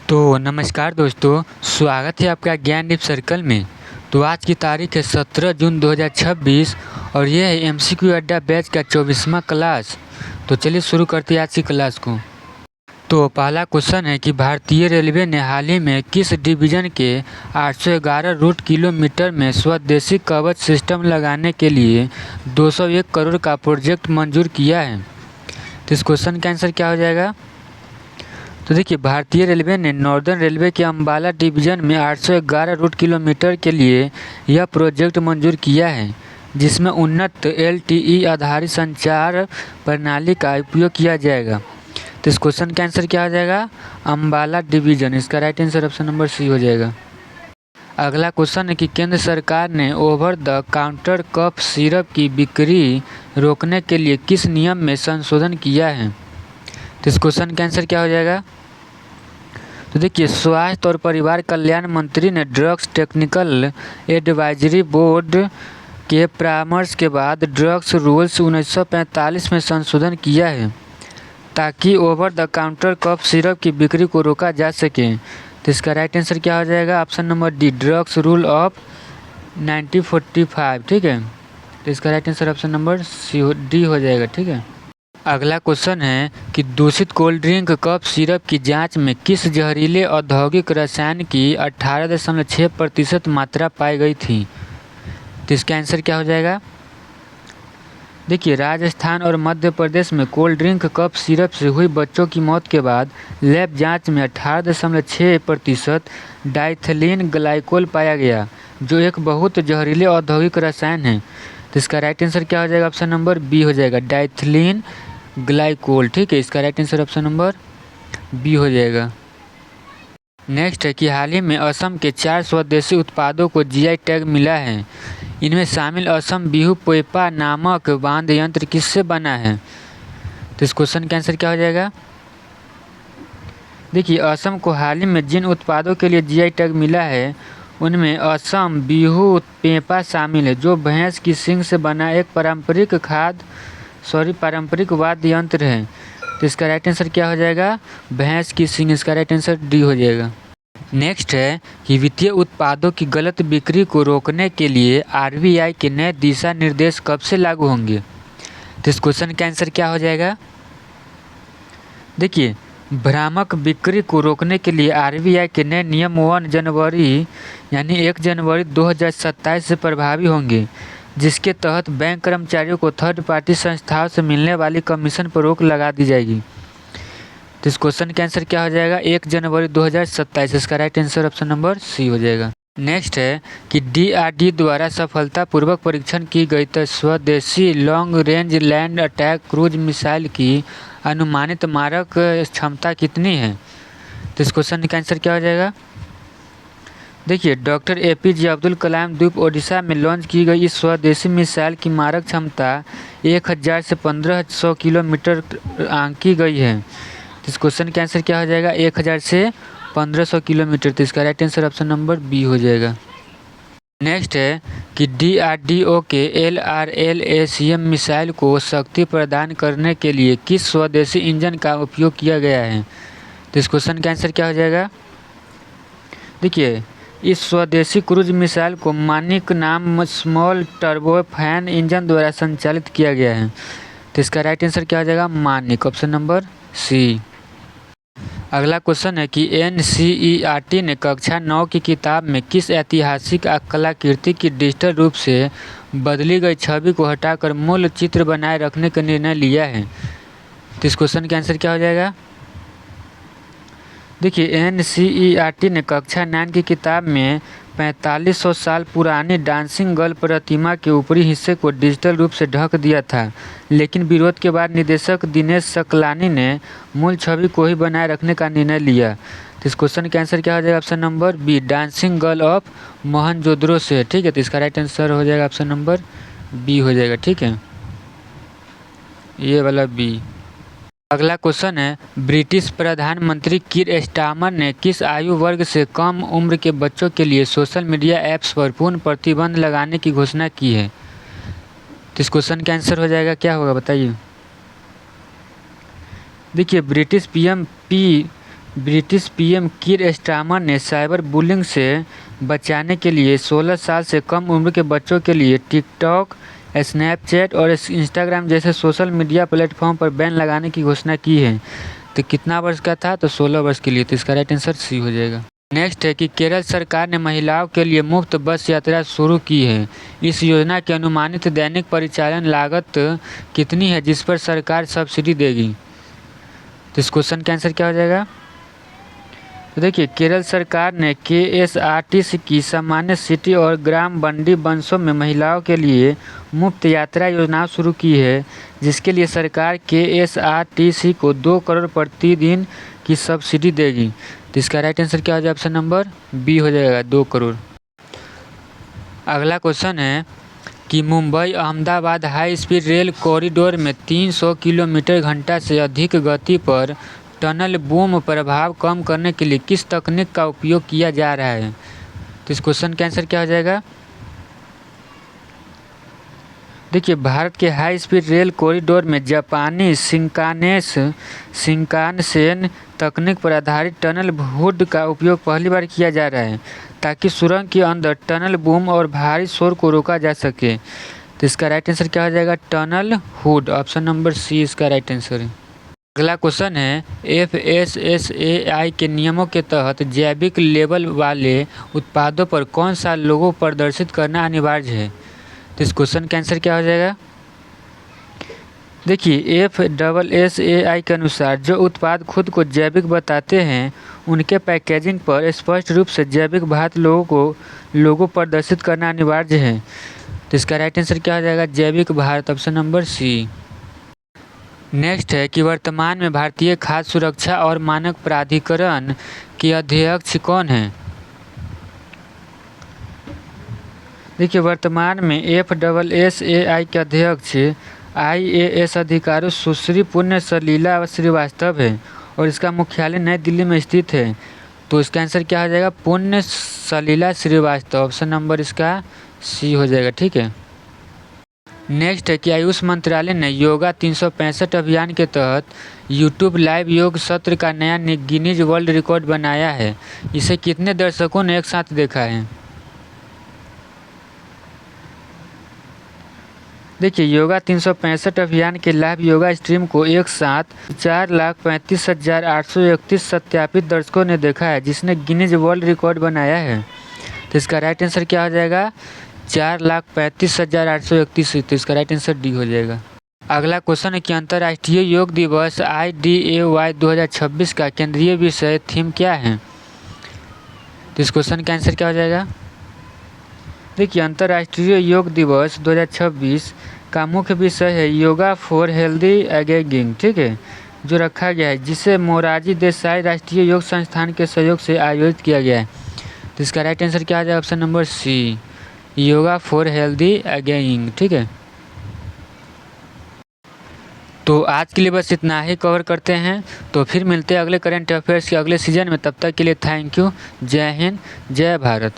तो नमस्कार दोस्तों, स्वागत है आपका ज्ञान डीप सर्कल में। तो आज की तारीख है 17 जून 2026 और यह है एमसीक्यू अड्डा बैच का 24वां क्लास। तो चलिए शुरू करते हैं आज की क्लास को। तो पहला क्वेश्चन है कि भारतीय रेलवे ने हाल ही में किस डिवीजन के 811 रूट किलोमीटर में स्वदेशी कवच सिस्टम लगाने के लिए 201 करोड़ का प्रोजेक्ट मंजूर किया है। तो इस क्वेश्चन का आंसर क्या हो जाएगा? तो देखिए, भारतीय रेलवे ने नॉर्दर्न रेलवे के अंबाला डिवीजन में 811 रूट किलोमीटर के लिए यह प्रोजेक्ट मंजूर किया है, जिसमें उन्नत एलटीई आधारित संचार प्रणाली का उपयोग किया जाएगा। तो इस क्वेश्चन का आंसर क्या हो जाएगा? अंबाला डिवीजन। इसका right answer option number C हो जाएगा। अगला क्वेश्चन है कि केंद्र सरकार ने over the counter cough syrup की बिक्री रोकने के लिए किस नियम में संशोधन किया है। तो इस क्वेश्चन का आंसर क्या हो जाएगा? तो देखिए, स्वास्थ्य और परिवार कल्याण मंत्री ने ड्रग्स टेक्निकल एडवाइजरी बोर्ड के परामर्श के बाद ड्रग्स रूल्स 1945 में संशोधन किया है, ताकि over the counter cough syrup की बिक्री को रोका जा सके। तो इसका राइट आंसर क्या हो जाएगा? Option number D, drugs rule of 1945। ठीक है, तो इसका right answer option number D हो जाएगा। ठीक है। अगला क्वेश्चन है कि दूषित कोल्ड ड्रिंक कफ सिरप की जांच में किस जहरीले औद्योगिक रसायन की 18.6% मात्रा पाई गई थी। तो इसका आंसर क्या हो जाएगा? देखिए, राजस्थान और मध्य प्रदेश में कोल्ड ड्रिंक कफ सिरप से हुई बच्चों की मौत के बाद लैब जांच में 18.6% डाइथिलीन ग्लाइकोल पाया गया, जो एक बहुत जहरीले औद्योगिक रसायन है। तो इसका राइट आंसर क्या हो जाएगा? ऑप्शन नंबर बी हो जाएगा, डाइथिलीन ग्लाइकोल। ठीक है, इसका right answer option number B हो जाएगा। नेक्स्ट है कि हाल ही में असम के 4 स्वदेशी उत्पादों को जीआई टैग मिला है। इनमें शामिल असम बिहू पोइपा नामक वाद्य यंत्र किससे बना है। तो इस क्वेश्चन का आंसर क्या हो जाएगा? देखिए, असम को हाल ही में जिन उत्पादों के लिए जीआई टैग मिला है उनमें असम बिहू पेपा शामिल है, जो भैंस की सींग से बना एक पारंपरिक वाद्य यंत्र है। तो इसका राइट आंसर क्या हो जाएगा? भैंस की सींग। इसका राइट आंसर डी हो जाएगा। नेक्स्ट है कि वित्तीय उत्पादों की गलत बिक्री को रोकने के लिए आरबीआई के नए दिशा निर्देश कब से लागू होंगे। तो इस क्वेश्चन का आंसर क्या हो जाएगा? देखिए, भ्रामक बिक्री को रोकने के लिए आरबीआई के नए नियम 1 जनवरी 2027 से प्रभावी होंगे, जिसके तहत बैंक कर्मचारियों को थर्ड पार्टी संस्थाओं से मिलने वाली कमीशन पर रोक लगा दी जाएगी। तो इस क्वेश्चन का आंसर क्या हो जाएगा? 1 जनवरी 2027। इसका right answer option number C हो जाएगा। नेक्स्ट है कि डीआरडी द्वारा सफलतापूर्वक परीक्षण की गई स्वदेशी long range land attack cruise missile की अनुमानित मारक क्षमता कितनी है। तो इस क्वेश्चन का आंसर क्या हो जाएगा? देखिए, डॉक्टर एपीजे अब्दुल कलाम द्वीप ओडिशा में लॉन्च की गई इस स्वदेशी मिसाइल की मारक क्षमता 1000 से 1500 किलोमीटर आंकी गई है। तो इस क्वेश्चन का आंसर क्या हो जाएगा? 1000 से 1500 किलोमीटर। तो इसका right answer option number B हो जाएगा। नेक्स्ट है कि डीआरडीओ के LRL-ACM मिसाइल को शक्ति प्रदान करने के लिए किस स्वदेशी इंजन का उपयोग किया गया है। तो इस क्वेश्चन का आंसर क्या हो जाएगा? देखिए, इस स्वदेशी क्रूज मिसाइल को मानिक नाम स्मॉल टर्बो फैन इंजन द्वारा संचालित किया गया है। तो इसका राइट आंसर क्या हो जाएगा? मानिक। Option number C. अगला क्वेश्चन है कि एनसीईआरटी ने कक्षा 9 की किताब में किस ऐतिहासिक कलाकृति की डिजिटल रूप से बदली गई छवि को हटाकर मूल चित्र बनाए रखने का निर्णय लिया है। तो इस क्वेश्चन का आंसर क्या हो जाएगा? देखिए, एनसीईआरटी ने कक्षा 9 की किताब में 4500 साल पुरानी डांसिंग गर्ल प्रतिमा के ऊपरी हिस्से को डिजिटल रूप से ढक दिया था, लेकिन विरोध के बाद निदेशक दिनेश सकलानी ने मूल छवि को ही बनाए रखने का निर्णय लिया। तो इस क्वेश्चन का आंसर क्या हो जाएगा? Option number B, dancing girl of Mohenjodaro से। ठीक है, तो इसका राइट आंसर हो जाएगा ऑप्शन नंबर बी हो जाएगा। ठीक है, ये वाला बी। अगला क्वेश्चन है, ब्रिटिश प्रधानमंत्री कीर स्टारमर ने किस आयु वर्ग से कम उम्र के बच्चों के लिए सोशल मीडिया ऐप्स पर पूर्ण प्रतिबंध लगाने की घोषणा की है। तो इस क्वेश्चन का आंसर हो जाएगा, क्या होगा बताइए? देखिए, British PM British PM Keir Starmer ने साइबर बुलिंग से बचाने के लिए 16 साल से कम उम्र के बच्चों के लिए टिकटॉक, स्नैपचैट और इंस्टाग्राम जैसे सोशल मीडिया प्लेटफॉर्म पर बैन लगाने की घोषणा की है। तो कितना वर्ष का था? तो 16 वर्ष के लिए। तो इसका राइट आंसर सी हो जाएगा। नेक्स्ट है कि केरल सरकार ने महिलाओं के लिए मुफ्त बस यात्रा शुरू की है। इस योजना की अनुमानित दैनिक परिचालन लागत कितनी है जिस पर सरकार सब्सिडी देगी? तो इस क्वेश्चन का आंसर क्या हो जाएगा? तो देखिए, केरल सरकार ने केएसआरटीसी की सामान्य सिटी और ग्राम बंडी बसों में महिलाओं के लिए मुफ्त यात्रा योजना शुरू की है, जिसके लिए सरकार केएसआरटीसी को 2 करोड़ प्रतिदिन की सब्सिडी देगी। तो इसका राइट आंसर क्या हो जाएगा? ऑप्शन नंबर बी हो जाएगा, 2 करोड़। अगला क्वेश्चन है कि Mumbai Ahmedabad high speed rail corridor में 300 किलोमीटर घंटा से अधिक गति पर टनल बूम प्रभाव कम करने के लिए किस तकनीक का उपयोग किया जा रहा है? तो इस क्वेश्चन का आंसर क्या हो जाएगा? देखिए, भारत के हाई स्पीड रेल कॉरिडोर में जापानी शिंकानसेन तकनीक पर आधारित टनल हुड का उपयोग पहली बार किया जा रहा है, ताकि सुरंग के अंदर टनल बूम और भारी शोर को रोका जा सके। तो इसका राइट आंसर क्या हो जाएगा? Tunnel hood. Option number C इसका राइट आंसर है। अगला क्वेश्चन है FSSAI के नियमों के तहत जैविक लेबल वाले उत्पादों पर कौन सा लोगो प्रदर्शित करना अनिवार्य है? तो इस क्वेश्चन का आंसर क्या हो जाएगा? देखिए, FSSAI के अनुसार जो उत्पाद खुद को जैविक बताते हैं उनके पैकेजिंग पर स्पष्ट रूप से जैविक भारत लोगो प्रदर्शित करना अनिवार्य है। तो इसका राइट आंसर क्या हो जाएगा? Jaivik Bharat. Option number C. Next है कि वर्तमान में भारतीय खाद्य सुरक्षा और मानक प्राधिकरण के अध्यक्ष कौन हैं? देखिए, वर्तमान में FSSAI के अध्यक्ष IAS अधिकारी सुश्री पुण्य सलीला श्रीवास्तव है और इसका मुख्यालय नई दिल्ली में स्थित है। तो इसका आंसर क्या हो जाएगा? पुण्य सलीला श्रीवास्तव। ऑप्शन नंबर इसका सी हो जाएगा। ठीक है। नेक्स्ट है कि आयुष मंत्रालय ने योगा 365 अभियान के तहत यूट्यूब लाइव योग सत्र का नया गिनीज वर्ल्ड रिकॉर्ड बनाया है। इसे कितने दर्शकों ने एक साथ देखा है? देखिए, योगा 365 अभियान के लाइव योगा स्ट्रीम को एक साथ 4,35,831 सत्यापित दर्शकों ने देखा है, जिसने गिनीज वर्ल्ड रिकॉर्ड बनाया है। तो इसका राइट आंसर क्या हो जाएगा? 4,35,831। तो इसका राइट आंसर डी हो जाएगा। अगला क्वेश्चन है कि अंतर्राष्ट्रीय योग दिवस IDAY 2026 का केंद्रीय विषय थीम क्या है? तो इस क्वेश्चन का आंसर क्या हो जाएगा? देखिए, अंतर्राष्ट्रीय योग दिवस 2026 का मुख्य विषय है योगा फॉर हेल्दी एगेजिंग। ठीक है, जो रखा गया है, जिसे मोरारजी देसाई राष्ट्रीय योग संस्थान के सहयोग से आयोजित किया गया है। तो इसका राइट आंसर क्या आ जाएगा? Option number C, yoga for healthy ageing. ठीक है। तो आज के लिए बस इतना ही कवर करते हैं। तो फिर मिलते हैं अगले करंट अफेयर्स के अगले सीजन में। तब तक के लिए थैंक यू। जय हिंद, जय भारत।